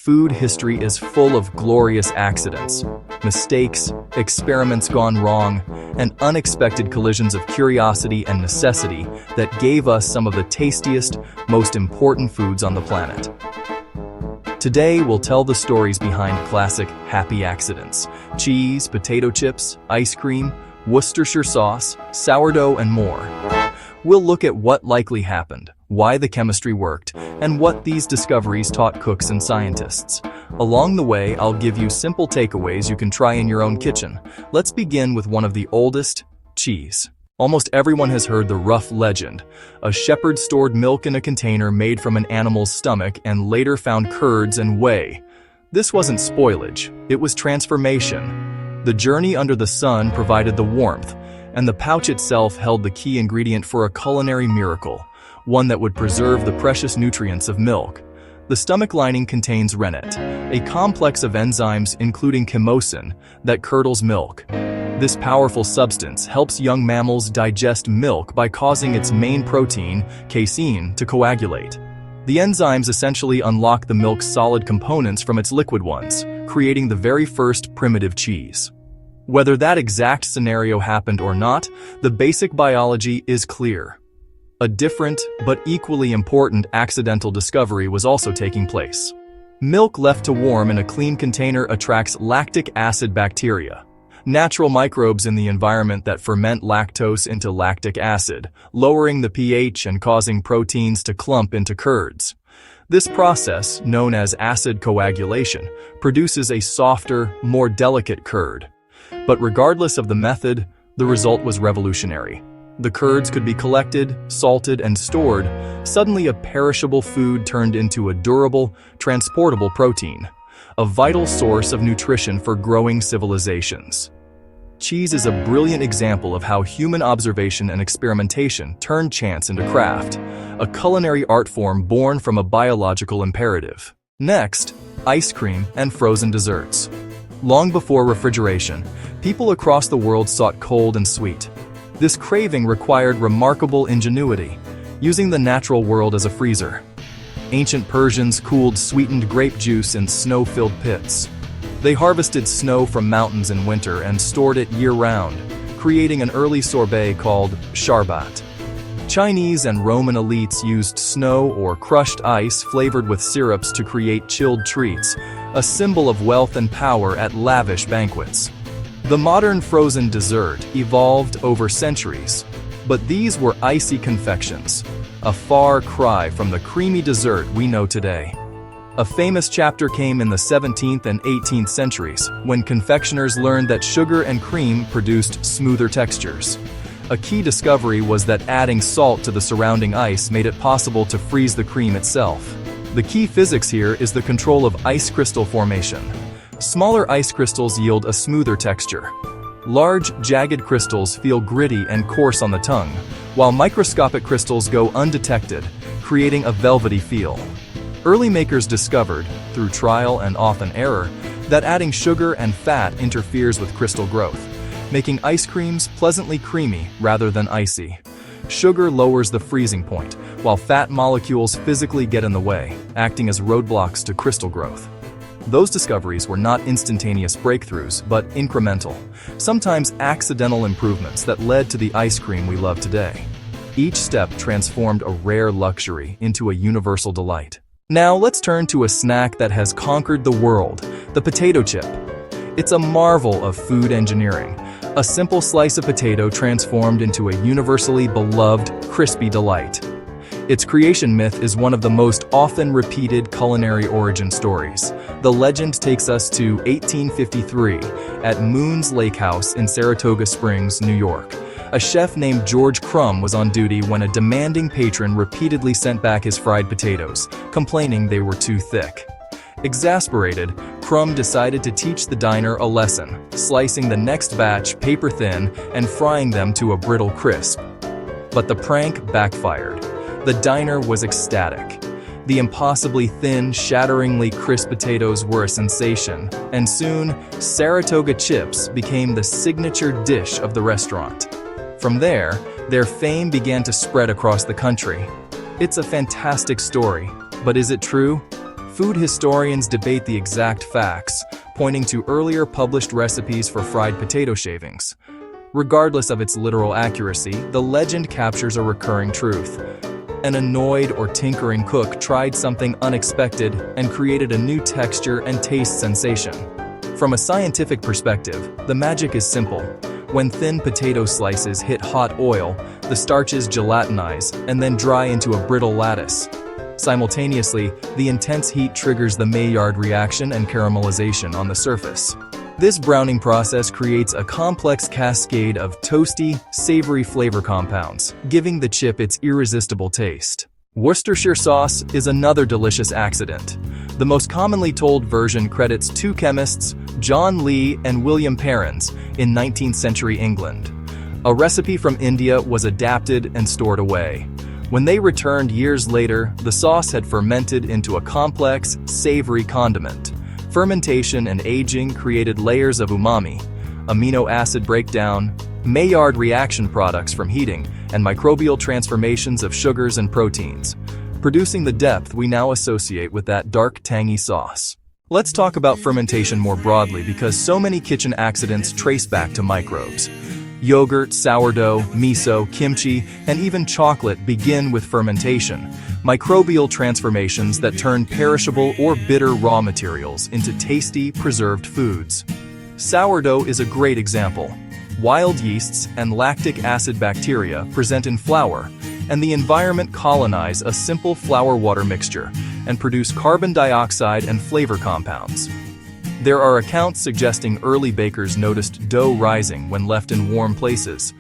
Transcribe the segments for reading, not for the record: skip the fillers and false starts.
food history is full of glorious accidents, mistakes, experiments gone wrong, and unexpected collisions of curiosity and necessity that gave us some of the tastiest, most important foods on the planet. Today, we'll tell the stories behind classic happy accidents: cheese, potato chips, ice cream, Worcestershire sauce, sourdough, and more. We'll look at what likely happened, why the chemistry worked, and what these discoveries taught cooks and scientists. Along the way, I'll give you simple takeaways you can try in your own kitchen. Let's begin with one of the oldest: cheese. Almost everyone has heard the rough legend. A shepherd stored milk in a container made from an animal's stomach and later found curds and whey. This wasn't spoilage, it was transformation. The journey under the sun provided the warmth, and the pouch itself held the key ingredient for a culinary miracle, one that would preserve the precious nutrients of milk. The stomach lining contains rennet, a complex of enzymes including chymosin that curdles milk. This powerful substance helps young mammals digest milk by causing its main protein, casein, to coagulate. The enzymes essentially unlock the milk's solid components from its liquid ones, creating the very first primitive cheese. Whether that exact scenario happened or not, the basic biology is clear. A different, but equally important accidental discovery was also taking place. Milk left to warm in a clean container attracts lactic acid bacteria, natural microbes in the environment that ferment lactose into lactic acid, lowering the pH and causing proteins to clump into curds. This process, known as acid coagulation, produces a softer, more delicate curd. But regardless of the method, the result was revolutionary. The curds could be collected, salted, and stored. Suddenly, a perishable food turned into a durable, transportable protein, a vital source of nutrition for growing civilizations. Cheese is a brilliant example of how human observation and experimentation turned chance into craft, a culinary art form born from a biological imperative. Next, ice cream and frozen desserts. Long before refrigeration, people across the world sought cold and sweet. This craving required remarkable ingenuity, using the natural world as a freezer. Ancient Persians cooled sweetened grape juice in snow-filled pits. They harvested snow from mountains in winter and stored it year-round, creating an early sorbet called sharbat. Chinese and Roman elites used snow or crushed ice flavored with syrups to create chilled treats, a symbol of wealth and power at lavish banquets. The modern frozen dessert evolved over centuries, but these were icy confections, a far cry from the creamy dessert we know today. A famous chapter came in the 17th and 18th centuries, when confectioners learned that sugar and cream produced smoother textures. A key discovery was that adding salt to the surrounding ice made it possible to freeze the cream itself. The key physics here is the control of ice crystal formation. Smaller ice crystals yield a smoother texture. Large, jagged crystals feel gritty and coarse on the tongue, while microscopic crystals go undetected, creating a velvety feel. Early makers discovered, through trial and often error, that adding sugar and fat interferes with crystal growth, making ice creams pleasantly creamy rather than icy. Sugar lowers the freezing point, while fat molecules physically get in the way, acting as roadblocks to crystal growth. Those discoveries were not instantaneous breakthroughs, but incremental, sometimes accidental improvements that led to the ice cream we love today. Each step transformed a rare luxury into a universal delight. Now let's turn to a snack that has conquered the world, the potato chip. It's a marvel of food engineering, a simple slice of potato transformed into a universally beloved, crispy delight. Its creation myth is one of the most often repeated culinary origin stories. The legend takes us to 1853 at Moon's Lake House in Saratoga Springs, New York. A chef named George Crumb was on duty when a demanding patron repeatedly sent back his fried potatoes, complaining they were too thick. Exasperated, Crumb decided to teach the diner a lesson, slicing the next batch paper thin and frying them to a brittle crisp. But the prank backfired. The diner was ecstatic. The impossibly thin, shatteringly crisp potatoes were a sensation, and soon, Saratoga chips became the signature dish of the restaurant. From there, their fame began to spread across the country. It's a fantastic story, but is it true? Food historians debate the exact facts, pointing to earlier published recipes for fried potato shavings. Regardless of its literal accuracy, the legend captures a recurring truth. An annoyed or tinkering cook tried something unexpected and created a new texture and taste sensation. From a scientific perspective, the magic is simple. When thin potato slices hit hot oil, the starches gelatinize and then dry into a brittle lattice. Simultaneously, the intense heat triggers the Maillard reaction and caramelization on the surface. This browning process creates a complex cascade of toasty, savory flavor compounds, giving the chip its irresistible taste. Worcestershire sauce is another delicious accident. The most commonly told version credits two chemists, John Lee and William Perrins, in 19th century England. A recipe from India was adapted and stored away. When they returned years later, the sauce had fermented into a complex, savory condiment. Fermentation and aging created layers of umami, amino acid breakdown, Maillard reaction products from heating, and microbial transformations of sugars and proteins, producing the depth we now associate with that dark, tangy sauce. Let's talk about fermentation more broadly because so many kitchen accidents trace back to microbes. Yogurt, sourdough, miso, kimchi, and even chocolate begin with fermentation, microbial transformations that turn perishable or bitter raw materials into tasty, preserved foods. Sourdough is a great example. Wild yeasts and lactic acid bacteria present in flour, and the environment colonize a simple flour-water mixture and produce carbon dioxide and flavor compounds. There are accounts suggesting early bakers noticed dough rising when left in warm places,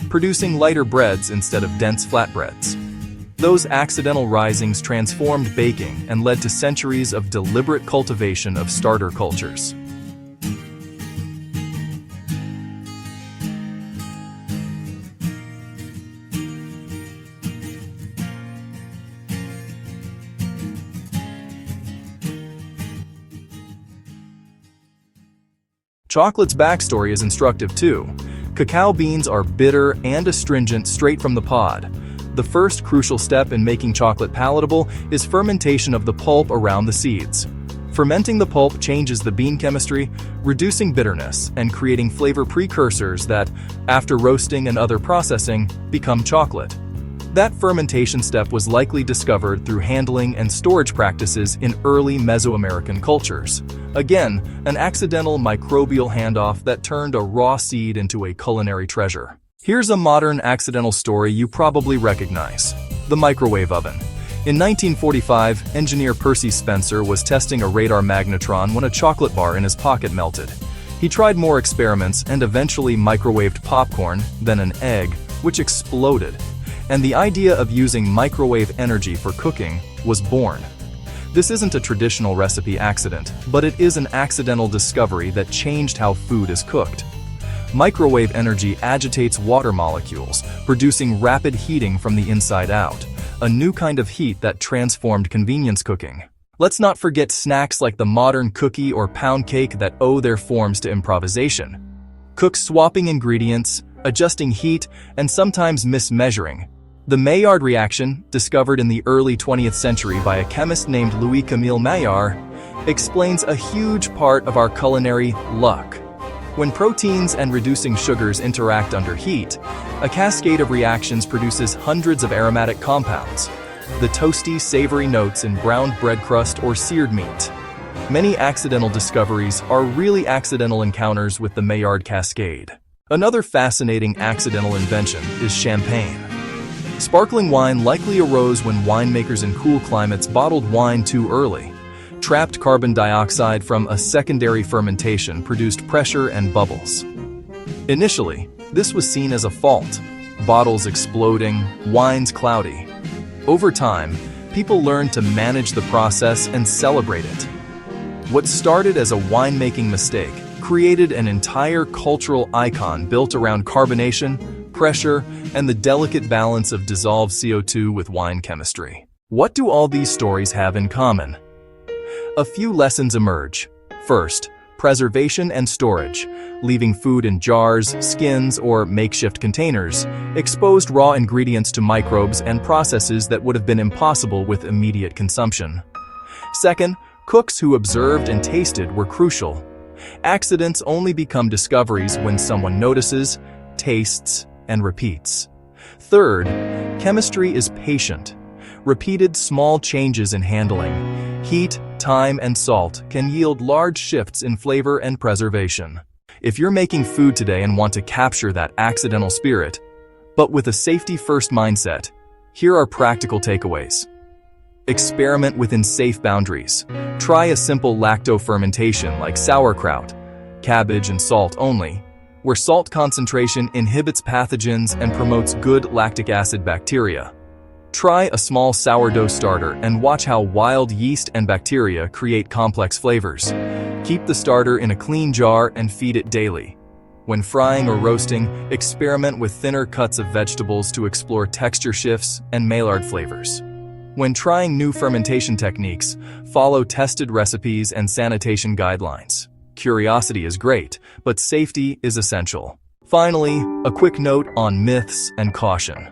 producing lighter breads instead of dense flatbreads. Those accidental risings transformed baking and led to centuries of deliberate cultivation of starter cultures. Chocolate's backstory is instructive too. Cacao beans are bitter and astringent straight from the pod. The first crucial step in making chocolate palatable is fermentation of the pulp around the seeds. Fermenting the pulp changes the bean chemistry, reducing bitterness and creating flavor precursors that, after roasting and other processing, become chocolate. That fermentation step was likely discovered through handling and storage practices in early Mesoamerican cultures. Again, an accidental microbial handoff that turned a raw seed into a culinary treasure. Here's a modern accidental story you probably recognize: the microwave oven. In 1945, engineer Percy Spencer was testing a radar magnetron when a chocolate bar in his pocket melted. He tried more experiments and eventually microwaved popcorn, then an egg, which exploded. And the idea of using microwave energy for cooking was born. This isn't a traditional recipe accident, but it is an accidental discovery that changed how food is cooked. Microwave energy agitates water molecules, producing rapid heating from the inside out, a new kind of heat that transformed convenience cooking. Let's not forget snacks like the modern cookie or pound cake that owe their forms to improvisation. Cooks swapping ingredients, adjusting heat, and sometimes mismeasuring. The Maillard reaction, discovered in the early 20th century by a chemist named Louis-Camille Maillard, explains a huge part of our culinary luck. When proteins and reducing sugars interact under heat, a cascade of reactions produces hundreds of aromatic compounds, the toasty, savory notes in browned bread crust or seared meat. Many accidental discoveries are really accidental encounters with the Maillard cascade. Another fascinating accidental invention is champagne. Sparkling wine likely arose when winemakers in cool climates bottled wine too early. Trapped carbon dioxide from a secondary fermentation produced pressure and bubbles. Initially, this was seen as a fault. Bottles exploding, wines cloudy. Over time, people learned to manage the process and celebrate it. What started as a winemaking mistake created an entire cultural icon built around carbonation, pressure, and the delicate balance of dissolved CO2 with wine chemistry. What do all these stories have in common? A few lessons emerge. First, preservation and storage. Leaving food in jars, skins, or makeshift containers exposed raw ingredients to microbes and processes that would have been impossible with immediate consumption. Second, cooks who observed and tasted were crucial. Accidents only become discoveries when someone notices, tastes, and repeats. Third, chemistry is patient. Repeated small changes in handling, heat, time, and salt can yield large shifts in flavor and preservation. If you're making food today and want to capture that accidental spirit, but with a safety-first mindset, here are practical takeaways. Experiment within safe boundaries. Try a simple lacto-fermentation like sauerkraut, cabbage and salt only, where salt concentration inhibits pathogens and promotes good lactic acid bacteria. Try a small sourdough starter and watch how wild yeast and bacteria create complex flavors. Keep the starter in a clean jar and feed it daily. When frying or roasting, experiment with thinner cuts of vegetables to explore texture shifts and Maillard flavors. When trying new fermentation techniques, follow tested recipes and sanitation guidelines. Curiosity is great, but safety is essential. Finally, a quick note on myths and caution.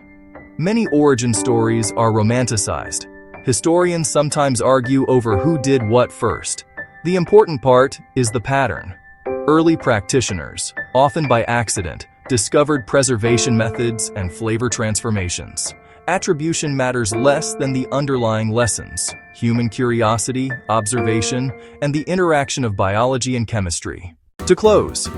Many origin stories are romanticized. Historians sometimes argue over who did what first. The important part is the pattern. Early practitioners, often by accident, discovered preservation methods and flavor transformations. Attribution matters less than the underlying lessons: human curiosity, observation, and the interaction of biology and chemistry. To close,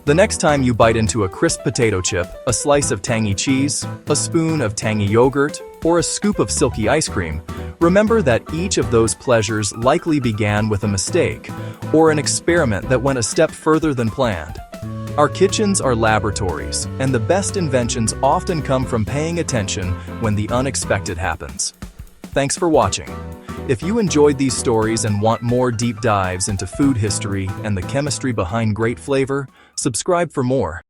the next time you bite into a crisp potato chip, a slice of tangy cheese, a spoon of tangy yogurt, or a scoop of silky ice cream, remember that each of those pleasures likely began with a mistake or an experiment that went a step further than planned. Our kitchens are laboratories, and the best inventions often come from paying attention when the unexpected happens. Thanks for watching. If you enjoyed these stories and want more deep dives into food history and the chemistry behind great flavor, subscribe for more.